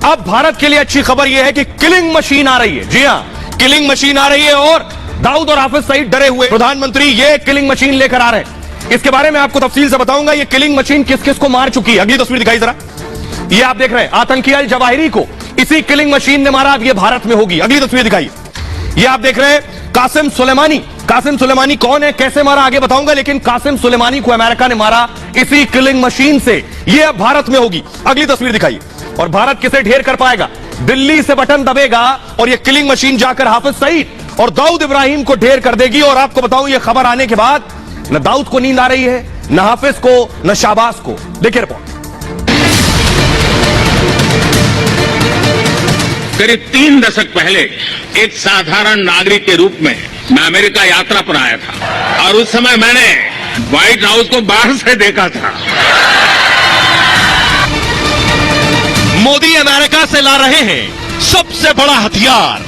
अब भारत के लिए अच्छी खबर यह है कि किलिंग मशीन आ रही है। जी हां, किलिंग मशीन आ रही है और दाऊद और हाफिज सईद डरे हुए प्रधानमंत्री ये किलिंग मशीन लेकर आ रहे हैं। इसके बारे में आपको तफसील से बताऊंगा। ये किलिंग मशीन किस किस को मार चुकी है। अगली तस्वीर दिखाई जरा। ये आप देख रहे हैं आतंकी अल जवाहिरी को इसी किलिंग मशीन ने मारा। अब ये भारत में होगी। अगली तस्वीर दिखाइए। ये आप देख रहे हैं कासिम सुलेमानी। कासिम सुलेमानी कौन है, कैसे मारा, आगे बताऊंगा। लेकिन कासिम सुलेमानी को अमेरिका ने मारा इसी किलिंग मशीन से। ये अब भारत में होगी। अगली तस्वीर दिखाइए। और भारत किसे ढेर कर पाएगा? दिल्ली से बटन दबेगा और ये किलिंग मशीन जाकर हाफिज सईद और दाऊद इब्राहिम को ढेर कर देगी। और आपको बताऊं, ये खबर आने के बाद न दाऊद को नींद आ रही है, न हाफिज को, न शाहबाज को। देखिए रिपोर्ट। करीब 3 दशक पहले एक साधारण नागरिक के रूप में मैं अमेरिका यात्रा पर आया था और उस समय मैंने व्हाइट हाउस को बाहर से देखा था। मोदी अमेरिका से ला रहे हैं सबसे बड़ा हथियार।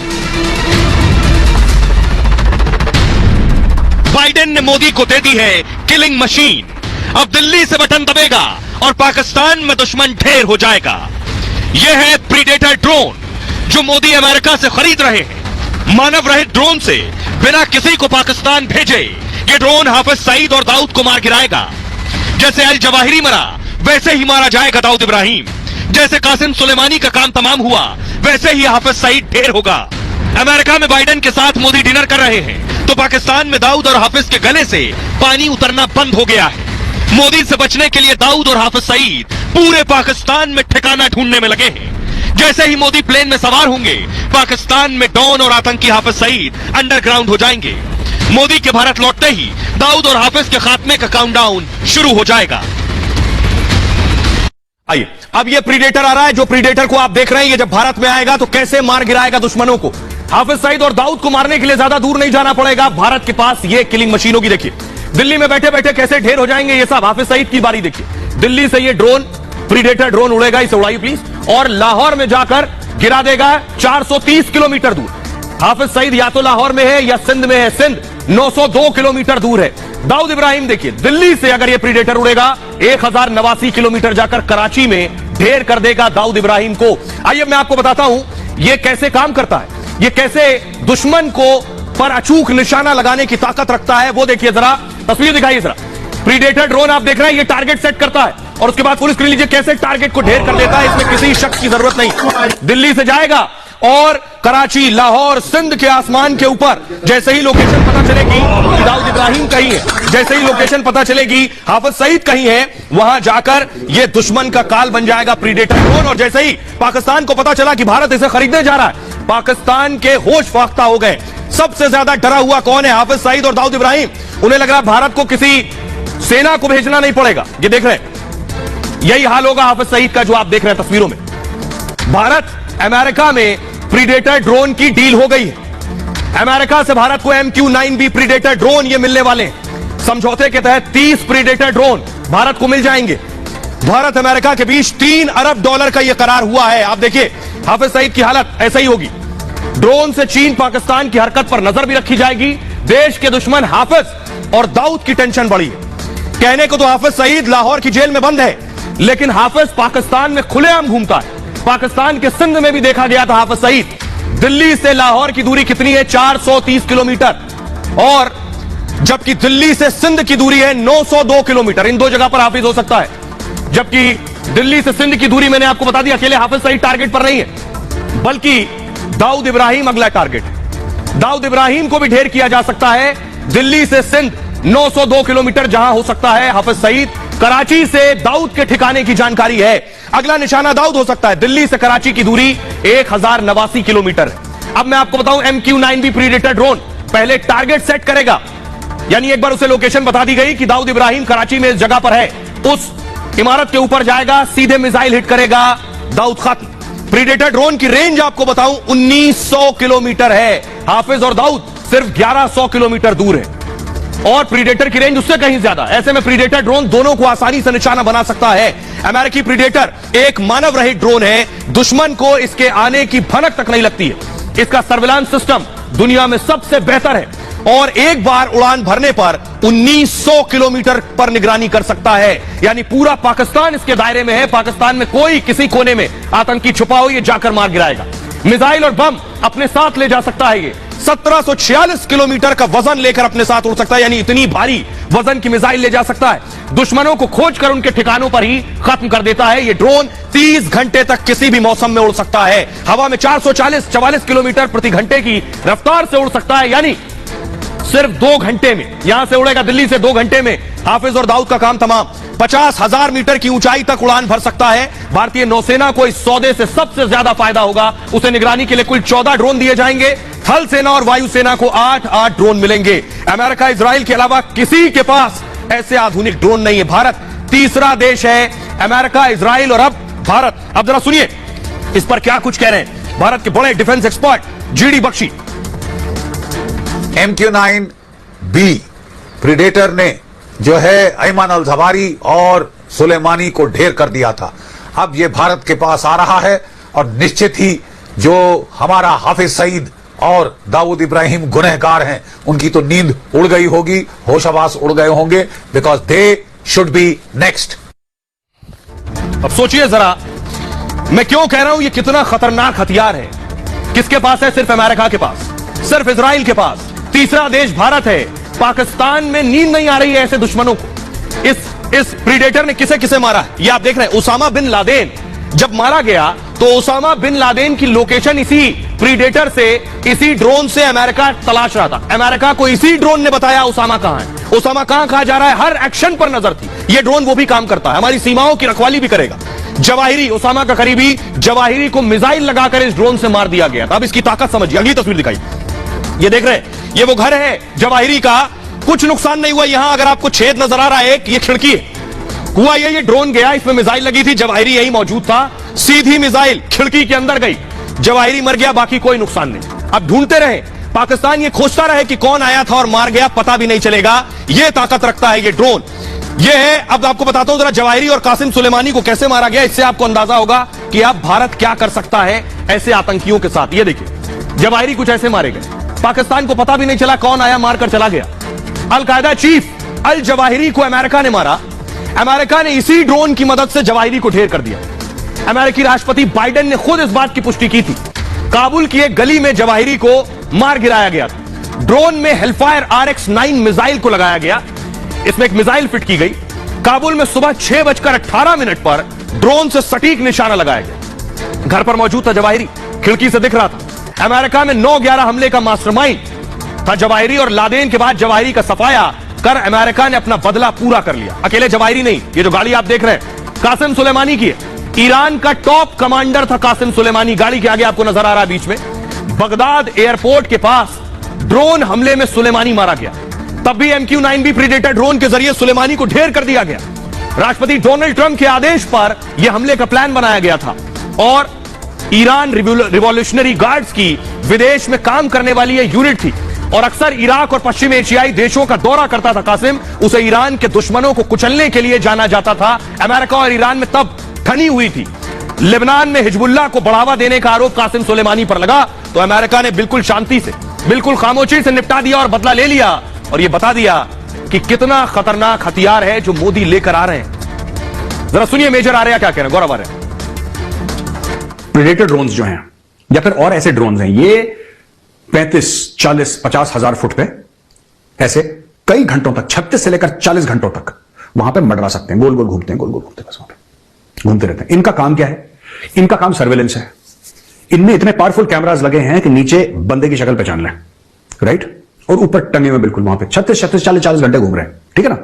बाइडेन ने मोदी को दे दी है किलिंग मशीन। अब दिल्ली से बटन दबेगा और पाकिस्तान में दुश्मन ढेर हो जाएगा। यह है प्रीडेटर ड्रोन जो मोदी अमेरिका से खरीद रहे हैं। मानव रहित ड्रोन से बिना किसी को पाकिस्तान भेजे ये ड्रोन हाफिज सईद और दाऊद को मार गिराएगा। जैसे अल जवाहिरी मरा वैसे ही मारा जाएगा दाऊद इब्राहिम। जैसे कासिम सुलेमानी का काम तमाम हुआ वैसे ही हाफिज सईद ढेर होगा। अमेरिका में बाइडेन के साथ मोदी डिनर कर रहे हैं तो पाकिस्तान में दाऊद और हाफिज के गले से पानी उतरना बंद हो गया है। मोदी से बचने के लिए दाऊद और हाफिज सईद पूरे पाकिस्तान में ठिकाना ढूंढने में लगे हैं। जैसे ही मोदी प्लेन में सवार होंगे पाकिस्तान में डॉन और आतंकी हाफिज सईद अंडरग्राउंड हो जाएंगे। मोदी के भारत लौटते ही दाऊद और हाफिज के खात्मे का काउंटडाउन शुरू हो जाएगा। आइए, अब ये प्रीडेटर आ रहा है। जो प्रीडेटर को आप देख रहे हैं ये जब भारत में आएगा तो कैसे मार गिराएगा दुश्मनों को। हाफिज सईद और दाऊद को मारने के लिए ज्यादा दूर नहीं जाना पड़ेगा। भारत के पास ये किलिंग मशीन होगी। देखिए दिल्ली में बैठे बैठे कैसे ढेर हो जाएंगे ये सब। हाफिज सईद की बारी देखिए। दिल्ली से ये ड्रोन प्रीडेटर ड्रोन उड़ेगा, इसे उड़ाइए प्लीज, और लाहौर में जाकर गिरा देगा 430 किलोमीटर दूर। हाफिज सईद या तो लाहौर में है या सिंध में है। सिंध 902 किलोमीटर दूर है। दाऊद इब्राहिम देखिए दिल्ली से अगर ये प्रीडेटर उड़ेगा 1089 किलोमीटर जाकर कराची में ढेर कर देगा दाऊद इब्राहिम को। आइए मैं आपको बताता हूं ये कैसे काम करता है, ये कैसे दुश्मन को पर अचूक निशाना लगाने की ताकत रखता है। वो देखिए जरा, तस्वीर दिखाइए जरा। प्रीडेटर ड्रोन आप देख रहे हैं ये टारगेट सेट करता है और उसके बाद पुलिस कर लीजिए कैसे टारगेट को ढेर कर देता है। इसमें किसी शक की जरूरत नहीं। दिल्ली से जाएगा और कराची, लाहौर, सिंध के आसमान के ऊपर जैसे ही लोकेशन पता चलेगी कि दाऊद इब्राहिम कहीं है, जैसे ही लोकेशन पता चलेगी हाफिज सईद कहीं है, वहां जाकर यह दुश्मन का काल बन जाएगा प्रीडेटर ड्रोन। और जैसे ही पाकिस्तान को पता चला कि भारत इसे खरीदने जा रहा है, पाकिस्तान के होश फाख्ता हो गए। सबसे ज्यादा डरा हुआ कौन है? हाफिज सईद और दाऊद इब्राहिम। उन्हें लग रहा भारत को किसी सेना को भेजना नहीं पड़ेगा। ये देख रहे हैं यही हाल होगा हाफिज सईद का जो आप देख रहे हैं तस्वीरों में। भारत अमेरिका में प्रीडेटर ड्रोन की डील हो गई है। अमेरिका से भारत को MQ-9B प्रीडेटर ड्रोन ये मिलने वाले हैं। समझौते के तहत 30 प्रीडेटर ड्रोन भारत को मिल जाएंगे। भारत अमेरिका के बीच $3 अरब का यह करार हुआ है। आप देखिए हाफिज सईद की हालत ऐसा ही होगी। ड्रोन से चीन पाकिस्तान की हरकत पर नजर भी रखी जाएगी। देश के दुश्मन हाफिज और दाऊद की टेंशन बढ़ी है। कहने को तो हाफिज सईद लाहौर की जेल में बंद है, लेकिन हाफिज पाकिस्तान में खुलेआम घूमता है। पाकिस्तान के सिंध में भी देखा गया था हाफिज सईद। दिल्ली से लाहौर की दूरी कितनी है? 430 किलोमीटर। और जबकि दिल्ली से सिंध की दूरी है 902 किलोमीटर। इन दो जगह पर हाफिज हो सकता है। जबकि दिल्ली से सिंध की दूरी मैंने आपको बता दिया, अकेले हाफिज सईद टारगेट पर नहीं है, बल्कि दाऊद इब्राहिम अगला टारगेट है। दाऊद इब्राहिम को भी ढेर किया जा सकता है। दिल्ली से सिंध 902 किलोमीटर जहां हो सकता है हाफिज सईद। कराची से दाऊद के ठिकाने की जानकारी है। अगला निशाना दाऊद हो सकता है। दिल्ली से कराची की दूरी 1089 किलोमीटर है। अब मैं आपको बताऊं MQ-9B प्रीडेटर ड्रोन पहले टारगेट सेट करेगा, यानी एक बार उसे लोकेशन बता दी गई कि दाऊद इब्राहिम कराची में इस जगह पर है, उस इमारत के ऊपर जाएगा, सीधे मिसाइल हिट करेगा, दाऊद खत्म। प्रीडेटर ड्रोन की रेंज आपको बताऊं 1900 किलोमीटर है। हाफिज और दाऊद सिर्फ 1100 किलोमीटर दूर है और प्रीडेटर की रेंज उससे कहीं ज्यादा। ऐसे में प्रीडेटर ड्रोन दोनों को आसानी से निशाना बना सकता है। अमेरिकी प्रीडेटर एक मानव रहित ड्रोन है। दुश्मन को इसके आने की भनक तक नहीं लगती है। इसका सर्विलांस सिस्टम दुनिया में सबसे बेहतर है। और एक बार उड़ान भरने पर 1900 किलोमीटर पर निगरानी कर सकता है। यानी पूरा पाकिस्तान इसके दायरे में है। पाकिस्तान में कोई किसी कोने में आतंकी छुपा हो, ये जाकर मार गिराएगा। मिसाइल और बम अपने साथ ले जा सकता है। ये 1746 किलोमीटर का वजन लेकर अपने साथ उड़ सकता है। यानी इतनी भारी वजन की मिसाइल ले जा सकता है। दुश्मनों को खोजकर उनके ठिकानों पर ही खत्म कर देता है। यह ड्रोन 30 घंटे तक किसी भी मौसम में उड़ सकता है। हवा में 444 किलोमीटर प्रति घंटे की रफ्तार से उड़ सकता है। यानी सिर्फ 2 घंटे में यहां से उड़ेगा दिल्ली से, 2 घंटे में हाफिज और दाऊद का काम तमाम। 50,000 मीटर की ऊंचाई तक उड़ान भर सकता है। भारतीय नौसेना को इस सौदे से सबसे ज्यादा फायदा होगा। उसे निगरानी के लिए कुल 14 ड्रोन दिए जाएंगे। थल सेना और वायुसेना को 8-8 ड्रोन मिलेंगे। अमेरिका, इजराइल के अलावा किसी के पास ऐसे आधुनिक ड्रोन नहीं है। भारत तीसरा देश है। अमेरिका, इजराइल और अब भारत। अब जरा सुनिए इस पर क्या कुछ कह रहे हैं भारत के बड़े defence expert GD Bakshi. MQ-9B predator ने जो है अयमान अल जवाहिरी और सुलेमानी को ढेर कर दिया था। अब ये भारत के पास आ रहा है और निश्चित ही जो हमारा हाफिज सईद और दाऊद इब्राहिम गुनहगार हैं, उनकी तो नींद उड़ गई होगी, होशाबास उड़ गए होंगे, because they should be next. अब सोचिए जरा मैं क्यों कह रहा हूं ये कितना खतरनाक हथियार है। किसके पास है? सिर्फ अमेरिका के पास, सिर्फ इजराइल के पास। तीसरा देश भारत है। पाकिस्तान में नींद नहीं आ रही है ऐसे दुश्मनों को। इस प्रीडेटर ने किसे किसे मारा है ये आप देख रहे हैं। उसामा बिन लादेन जब मारा गया तो उसामा बिन लादेन की लोकेशन इसी प्रीडेटर से, इसी ड्रोन से अमेरिका तलाश रहा था। अमेरिका को इसी ड्रोन ने बताया उसामा कहां है, उसामा कहां जा रहा है। हर एक्शन पर नजर थी। यह ड्रोन वो भी काम करता है, हमारी सीमाओं की रखवाली भी करेगा। जवाहिरी, उसामा का करीबी जवाहिरी को मिसाइल लगाकर इस ड्रोन से मार दिया गया था। अब इसकी ताकत समझिए। अगली तस्वीर दिखाई, ये देख रहे हैं, ये वो घर है जवाहिरी का। कुछ नुकसान नहीं हुआ। यहां अगर आपको छेद नजर आ रहा है, ये खिड़की है। हुआ ये ड्रोन गया, इसमें मिसाइल लगी थी, जवाहिरी यही मौजूद था। सीधी मिसाइल खिड़की के अंदर गई, जवाहिरी मर गया, बाकी कोई नुकसान नहीं। अब ढूंढते रहे, पाकिस्तान ये खोजता रहे कि कौन आया था और मार गया, पता भी नहीं चलेगा। ये ताकत रखता है ये ड्रोन। ये है, अब आपको बताता हूं जरा जवाहिरी और कासिम सुलेमानी को कैसे मारा गया। इससे आपको अंदाजा होगा कि अब भारत क्या कर सकता है ऐसे आतंकियों के साथ। ये देखिए, जवाहिरी कुछ ऐसे मारे गए, पाकिस्तान को पता भी नहीं चला कौन आया, मारकर चला गया। अल-कायदा चीफ अल जवाहिरी को अमेरिका ने मारा। अमेरिका ने इसी ड्रोन की मदद से जवाहिरी को ढेर कर दिया। अमेरिकी राष्ट्रपति बाइडेन ने खुद इस बात की पुष्टि की थी। काबुल की एक गली में जवाहिरी को मार गिराया गया था। ड्रोन में हेलफायर RX-9 मिसाइल को लगाया गया। इसमें एक मिसाइल फिट की गई। काबुल में सुबह 6:18 पर ड्रोन से सटीक निशाना लगाया गया। घर पर मौजूद था जवाहिरी, खिड़की से दिख रहा था। अमेरिका में 9/11 हमले का मास्टरमाइंड था जवाहिरी, और लादेन के बाद जवाहिरी का सफाया कर अमेरिका ने अपना बदला पूरा कर लिया। अकेले जवाहिरी नहीं, ये जो गाड़ी आप देख रहे हैं कासिम सुलेमानी की है। ईरान का टॉप कमांडर था कासिम सुलेमानी। गाड़ी के आगे आपको नजर आ रहा है बीच में। बगदाद एयरपोर्ट के पास ड्रोन हमले में सुलेमानी मारा गया। तब भी MQ-9B प्रीडेटर ड्रोन के जरिए सुलेमानी को ढेर कर दिया गया। राष्ट्रपति डोनाल्ड ट्रंप के आदेश पर यह हमले का प्लान बनाया गया था। और ईरान रिवॉल्यूशनरी गार्ड्स की विदेश में काम करने वाली यह यूनिट थी और अक्सर इराक और पश्चिम एशियाई देशों का दौरा करता था कासिम। उसे ईरान के दुश्मनों को कुचलने के लिए जाना जाता था। अमेरिका और ईरान में तब ठनी हुई थी। लेबनान में हिजबुल्लाह को बढ़ावा देने का आरोप कासिम सुलेमानी पर लगा तो अमेरिका ने बिल्कुल शांति से, बिल्कुल खामोशी से निपटा दिया और बदला ले लिया और यह बता दिया कि कितना खतरनाक हथियार है जो मोदी लेकर आ रहे हैं। जरा सुनिए मेजर आर्या क्या कह रहे हैं, गौरव आर्या। प्रेडेटर ड्रोन्स जो हैं या फिर और ऐसे ड्रोन्स हैं, ये 35, 40, 50 हजार फुट पे ऐसे कई घंटों तक, 36 से लेकर 40 घंटों तक वहां पे मंडरा सकते हैं। गोल गोल घूमते हैं, गोल गोल घूमते, बस वहां पे घूमते रहते हैं। इनका काम क्या है? इनका काम सर्वेलेंस है। इनमें इतने पावरफुल कैमरास लगे हैं कि नीचे बंदे की शक्ल पहचान लें, राइट, और ऊपर टंगे हुए बिल्कुल वहां पे 36, 40 घंटे घूम रहे हैं, ठीक है ना।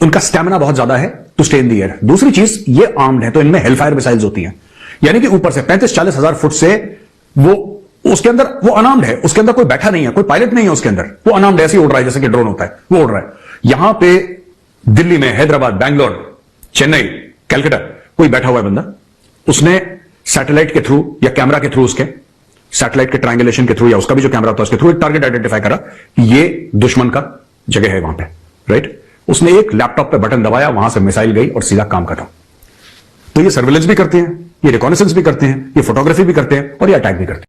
उनका स्टैमिना बहुत ज्यादा है to stay in the air. दूसरी चीज, ये आर्म्ड है, तो इनमें हेलफायर मिसाइल्स होती हैं, यानी कि ऊपर से 35-40 हजार फुट से वो उसके अंदर वो अनार्म्ड है, उसके अंदर कोई बैठा नहीं है, कोई पायलट नहीं है उसके अंदर, वो अनार्म्ड ऐसे ही उड़ रहा है जैसे कि ड्रोन होता है, वो उड़ रहा है। यहां पे दिल्ली में, हैदराबाद, बैंगलोर, चेन्नई, कैलकाटा कोई बैठा हुआ है बंदा, उसने सैटेलाइट के थ्रू या कैमरा के थ्रू, उसके सैटेलाइट के ट्रायंगुलेशन के थ्रू या उसका भी जो कैमरा होता है उसके थ्रू एक टारगेट आइडेंटिफाई करा कि ये दुश्मन का जगह है वहां पे, राइट। उसने एक लैपटॉप पे बटन दबाया, वहां से मिसाइल गई और सीधा काम खत्म। तो ये सर्वेलेंस भी करते हैं, ये रिकॉनेसेंस भी करते हैं, ये फोटोग्राफी भी करते हैं और ये अटैक भी करते हैं।